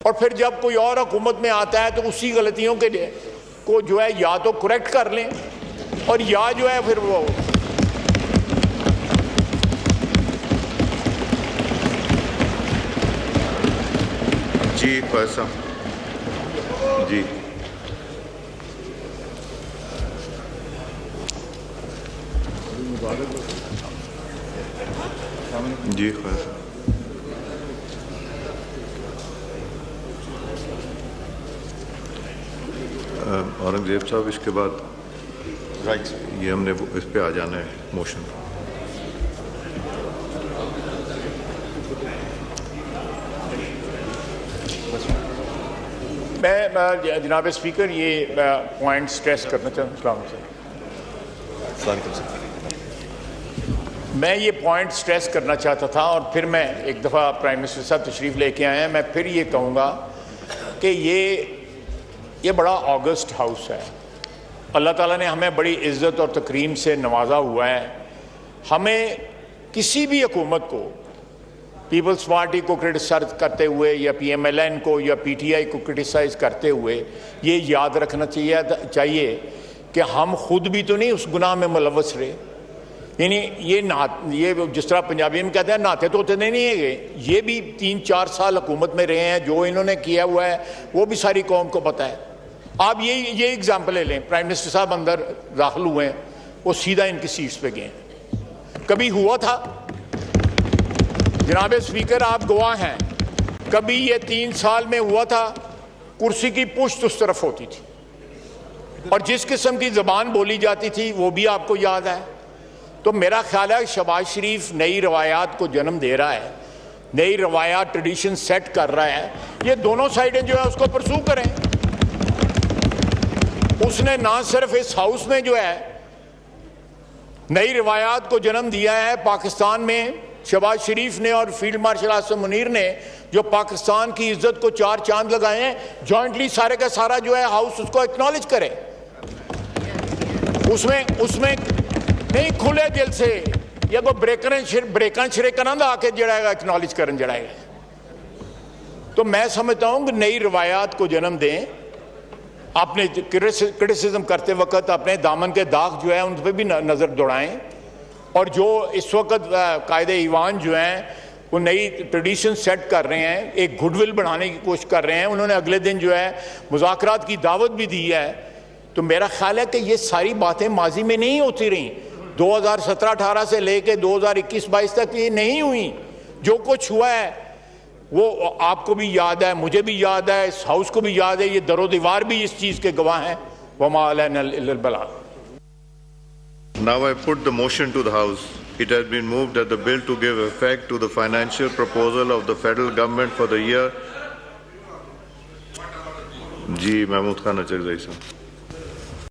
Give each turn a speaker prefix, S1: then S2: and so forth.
S1: और फिर जब कोई और हुकूमत में आता है तो उसी गलतियों के को जो है या तो करेक्ट कर लें और या जो है फिर वो
S2: जी फैसा जी जी फैसा औरंगजेब साहब इसके बाद राइट ये हमने इस पे आ जाना है मोशन।
S1: मैं जनाब स्पीकर ये पॉइंट स्ट्रेस करना चाहता हूँ। मैं ये पॉइंट स्ट्रेस करना चाहता था और फिर मैं एक दफ़ा प्राइम मिनिस्टर साहब तशरीफ़ लेके आए हैं। मैं फिर ये कहूँगा कि ये बड़ा ऑगस्ट हाउस है। अल्लाह ताला ने हमें बड़ी इज़्ज़त और तकरीम से नवाजा हुआ है। हमें किसी भी हुकूमत को पीपल्स पार्टी को क्रिटिसाइज करते हुए या PMLN को या PTI को क्रिटिसाइज़ करते हुए ये याद रखना चाहिए कि हम खुद भी तो नहीं उस गुनाह में मुलव्वस रहे। यानी ये जिस तरह पंजाबी में कहते हैं नहाते धोते नहीं है, ये भी 3-4 साल हुकूमत में रहे हैं। जो इन्होंने किया हुआ है वो भी सारी कौम को पता है। आप ये एग्जाम्पल ले लें, प्राइम मिनिस्टर साहब अंदर दाखिल हुए हैं, वो सीधा इनकी सीट्स पे गए। कभी हुआ था जनाब स्पीकर, आप गवाह हैं, कभी ये 3 साल में हुआ था कुर्सी की पुश्त उस तरफ होती थी और जिस किस्म की ज़बान बोली जाती थी वो भी आपको याद है। तो मेरा ख्याल है शहबाज शरीफ नई रवायात को जन्म दे रहा है, नई रवायात ट्रेडिशन सेट कर रहा है। ये दोनों साइडें जो है उसको परसू करें। उसने ना सिर्फ इस हाउस में जो है नई रवायात को जन्म दिया है, पाकिस्तान में शहबाज शरीफ ने और फील्ड मार्शल आसिम मुनीर ने जो पाकिस्तान की इज्जत को 4 चांद लगाए हैं, जॉइंटली सारे का सारा जो है हाउस उसको एक्नॉलेज करे। उसमें नहीं खुले दिल से या कोई ब्रेकन श्रेकन आके जड़ाएगा एक्नॉलेज करन जड़ाएगा। तो मैं समझता हूं कि नई रवायात को जन्म दें। आपने क्रिटिसिज्म करते वक्त अपने दामन के दाग जो है उन पर भी नज़र दौड़ाएं और जो इस वक्त कायदे ईवान जो हैं वो नई ट्रेडिशन सेट कर रहे हैं, एक गुडविल बढ़ाने की कोशिश कर रहे हैं। उन्होंने अगले दिन जो है मुज़ाकरात की दावत भी दी है। तो मेरा ख्याल है कि ये सारी बातें माजी में नहीं होती रहीं। 2017-18 से लेके 2021-22 तक ये नहीं हुई। जो कुछ हुआ है वो आपको भी याद है, मुझे भी याद है, इस हाउस को भी याद है। ये दरो दीवार भी इस चीज़ के गवाह हैं। वमा अलैना इल्लल बलाग।
S2: Now I put the motion to the House. It has been moved that the bill to give effect to the financial proposal of the federal government for the year. जी महमूद खान अचरज़ई साहब।